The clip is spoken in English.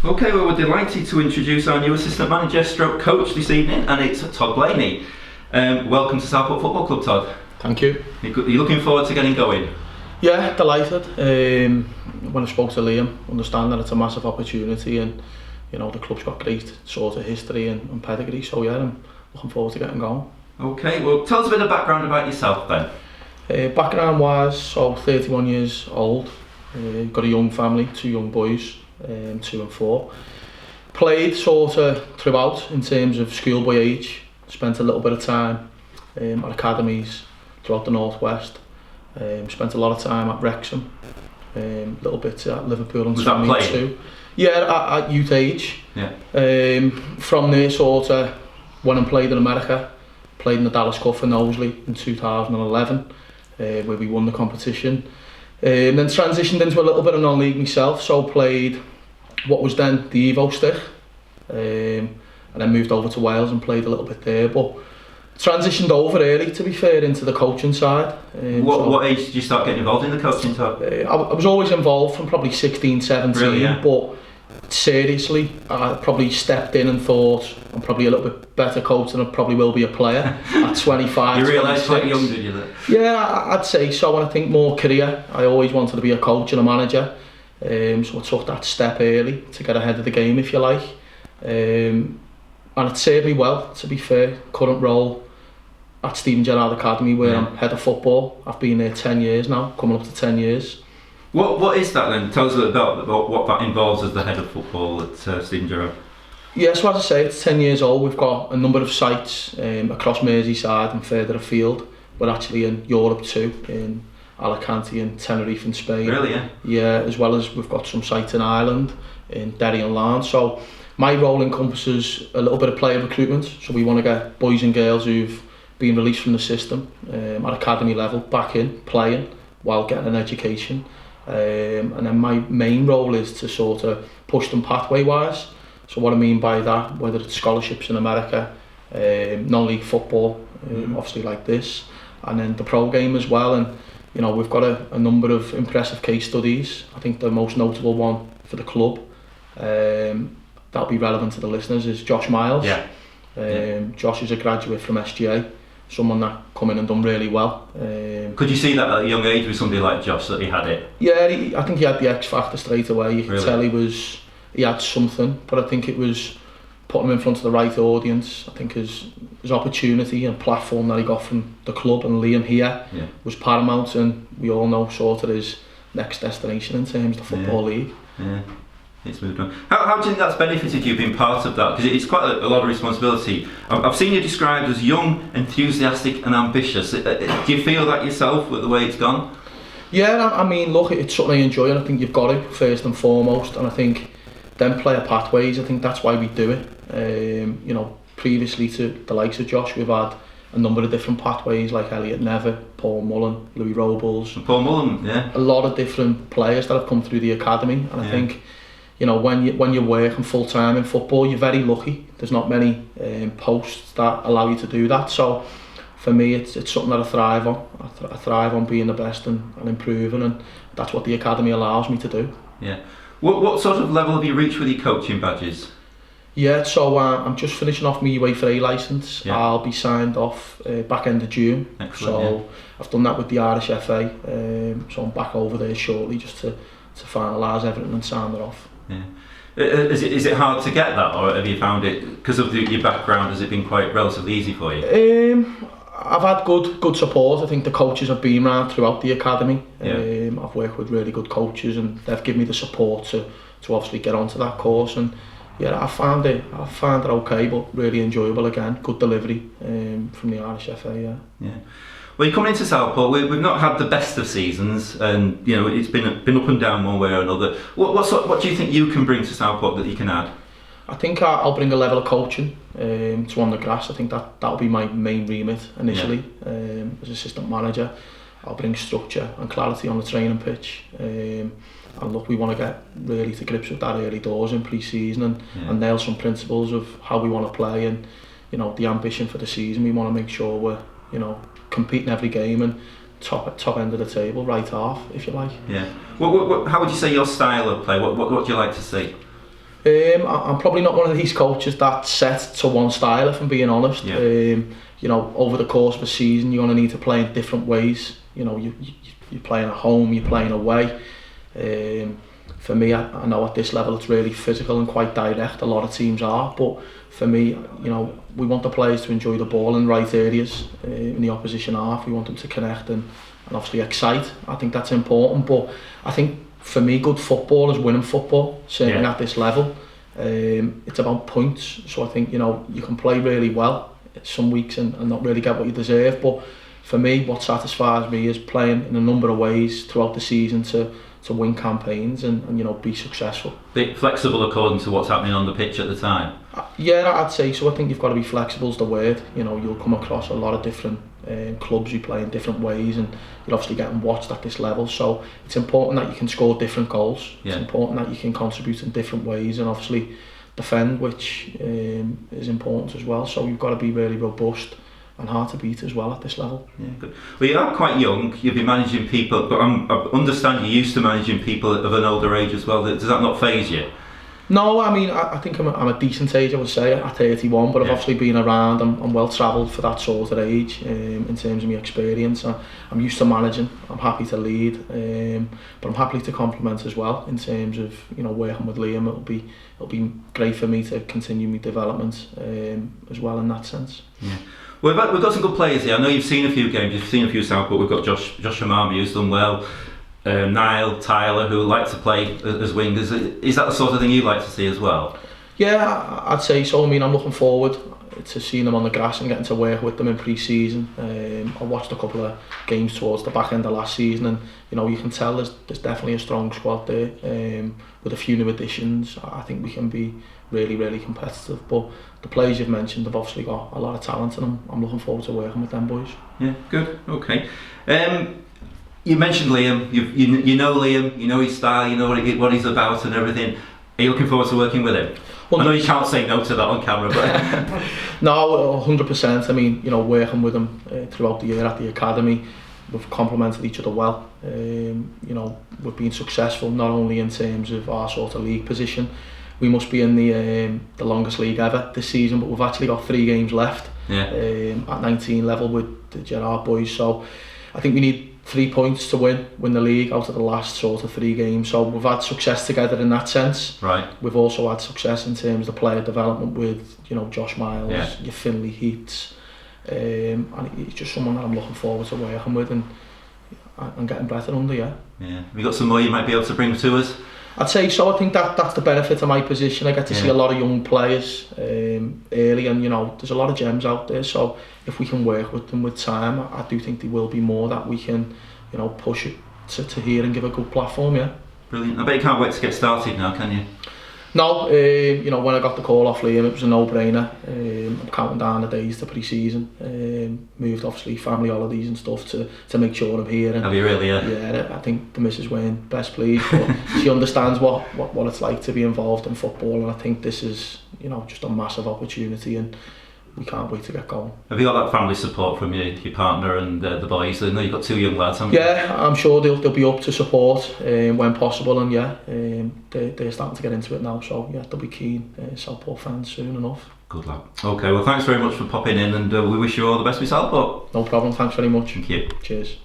Okay, well, we're delighted to introduce our new assistant manager stroke coach this evening, and it's Todd Blayney. Welcome to Southport Football Club, Todd. Thank you. You're looking forward to getting going? Yeah, delighted. When I spoke to Liam, understand that it's a massive opportunity, and you know the club's got great sort of history and pedigree, so yeah, I'm looking forward to getting going. Okay, well, tell us a bit of background about yourself then. Background wise, so 31 years old, got a young family, 2 young boys, 2 and 4. Played sort of throughout in terms of schoolboy age, spent a little bit of time at academies throughout the northwest, spent a lot of time at Wrexham, little bit at Liverpool and Swindon too. Yeah, at youth age. Yeah. From there sort of went and played in America, played in the Dallas Cup for Knowsley in 2011, where we won the competition. Then transitioned into a little bit of non-league myself, so played what was then the Evo stick, and then moved over to Wales and played a little bit there, but transitioned over early, to be fair, into the coaching side. What age did you start getting involved in the coaching side? I was always involved from probably 16, 17, really, yeah. But seriously, I probably stepped in and thought I'm probably a little bit better coach than I probably will be a player at 25. You realised quite young, did you? That? Yeah, I'd say so, and I think more career. I always wanted to be a coach and a manager, so I took that step early to get ahead of the game, if you like. And it served me well, to be fair. Current role at Steven Gerrard Academy, where I'm head of football. I've been there 10 years now, coming up to 10 years. What is that then? Tell us a little about what that involves as the head of football at Steven Gerrard. Yeah, so as I say, it's 10 years old. We've got a number of sites across Merseyside and further afield. We're actually in Europe too, in Alicante and Tenerife in Spain. Really, yeah? Yeah, as well as we've got some sites in Ireland, in Derry and Larne. So my role encompasses a little bit of player recruitment. So we want to get boys and girls who've been released from the system at academy level back in, playing, while getting an education. And then my main role is to sort of push them pathway wise. So what I mean by that, whether it's scholarships in America, non-league football, obviously like this, and then the pro game as well. And you know, we've got a number of impressive case studies. I think the most notable one for the club, that'll be relevant to the listeners, is Josh Miles. Yeah. Josh is a graduate from SGA, someone that come in and done really well. Could you see that at a young age with somebody like Josh, that he had it? Yeah, I think he had the X factor straight away. You could tell he had something, but I think it was putting him in front of the right audience. I think his opportunity and platform that he got from the club and Liam here was paramount, and we all know sort of his next destination in terms of the Football League. Yeah. It's moved on. How do you think that's benefited you being part of that? Because it's quite a lot of responsibility. I've seen you described as young, enthusiastic and ambitious. Do you feel that yourself with the way it's gone? Yeah, I mean, look, it's something I enjoy, and I think you've got it first and foremost, and I think then player pathways, I think that's why we do it. You know, previously to the likes of Josh, we've had a number of different pathways like Elliot Never, Paul Mullen, Louis Robles. And Paul Mullen, yeah. A lot of different players that have come through the academy, and I think, you know, when you're working full time in football, you're very lucky. There's not many posts that allow you to do that. So for me, it's something that I thrive on. I thrive on being the best and improving, and that's what the academy allows me to do. Yeah. What sort of level have you reached with your coaching badges? Yeah, so I'm just finishing off my UEFA A licence. Yeah. I'll be signed off back end of June. Excellent, so I've done that with the Irish FA. So I'm back over there shortly just to finalise everything and sign it off. Yeah. Is it hard to get that, or have you found it, because of your background, has it been quite relatively easy for you? I've had good support. I think the coaches have been around throughout the academy. Yeah. I've worked with really good coaches, and they've given me the support to obviously get onto that course. And yeah, I found it okay, but really enjoyable again. Good delivery from the Irish FA. Yeah. Well, you're coming into Southport. We've not had the best of seasons, and you know it's been up and down one way or another. What do you think you can bring to Southport that you can add? I think I'll bring a level of coaching to on the grass. I think that'll be my main remit initially as assistant manager. I'll bring structure and clarity on the training pitch. And look, we want to get really to grips with that early doors in pre-season and nail some principles of how we want to play, and you know the ambition for the season. We want to make sure we're competing every game and top end of the table, right half, if you like. Yeah. How would you say your style of play? What do you like to see? I'm probably not one of these coaches that's set to one style, if I'm being honest. Yeah. You know, over the course of a season, you're going to need to play in different ways. You know, you're playing at home, you're playing away. For me, I know at this level it's really physical and quite direct. A lot of teams are, but for me, you know, we want the players to enjoy the ball in the right areas in the opposition half. We want them to connect and obviously excite. I think that's important, but I think for me, good football is winning football, certainly at this level. It's about points, so I think, you know, you can play really well some weeks and not really get what you deserve, but for me, what satisfies me is playing in a number of ways throughout the season to win campaigns and you know, be successful. Bit flexible according to what's happening on the pitch at the time. Yeah, I'd say so. I think you've got to be flexible is the word. You know, you'll come across a lot of different clubs who play in different ways, and you're obviously getting watched at this level, so it's important that you can score different goals. It's important that you can contribute in different ways and obviously defend, which is important as well, so you've got to be really robust and hard to beat as well at this level. Yeah, good. Well, you are quite young, you've been managing people, but I understand you're used to managing people of an older age as well. Does that not faze you? No, I mean, I think I'm a decent age, I would say, at 31, but I've obviously been around, I'm well travelled for that sort of age in terms of my experience. I'm used to managing, I'm happy to lead, but I'm happy to compliment as well in terms of, you know, working with Liam. It'll be great for me to continue my development as well in that sense. Yeah. We've got some good players here. I know you've seen a few games, you've seen a few South, but we've got Josh Amami who's done well, Niall, Tyler, who like to play as wingers. Is that the sort of thing you like to see as well? Yeah, I'd say so. I mean, I'm looking forward to seeing them on the grass and getting to work with them in pre-season. I watched a couple of games towards the back end of last season, and you know, you can tell there's definitely a strong squad there with a few new additions. I think we can be really competitive, but the players you've mentioned have obviously got a lot of talent, and I'm looking forward to working with them boys. Yeah, good. Okay. You mentioned Liam. You know Liam. You know his style. You know what he's about and everything. Are you looking forward to working with him? I know you can't say no to that on camera, but no, 100%. I mean, you know, working with him throughout the year at the academy, we've complemented each other well. You know, we've been successful not only in terms of our sort of league position. We must be in the longest league ever this season, but we've actually got 3 games left at 19 level with the Gerard boys. So I think we need 3 points to win the league out of the last sort of 3 games. So we've had success together in that sense. Right. We've also had success in terms of player development with, you know, Josh Miles, your Finlay Heats, and he's just someone that I'm looking forward to working with and getting better under. Yeah. Have you got some more you might be able to bring to us? I'd say so. I think that's the benefit of my position. I get to see a lot of young players early, and you know, there's a lot of gems out there. So if we can work with them with time, I do think there will be more that we can, you know, push it to here and give a good platform. Yeah. Brilliant. I bet you can't wait to get started now, can you? No, you know, when I got the call off Liam, it was a no-brainer. I'm counting down the days to pre-season. Moved obviously family holidays and stuff to make sure I'm here. And, have you really? Yeah, I think the missus weren't best pleased, but she understands what it's like to be involved in football, and I think this is, you know, just a massive opportunity, and we can't wait to get going. Have you got that family support from your partner and the boys? I know you've got 2 young lads, haven't you? Yeah, I'm sure they'll be up to support when possible, and they're starting to get into it now, so yeah, they'll be keen Southport fans soon enough. Good lad. Okay, well thanks very much for popping in, and we wish you all the best with Southport. No problem, thanks very much. Thank you. Cheers.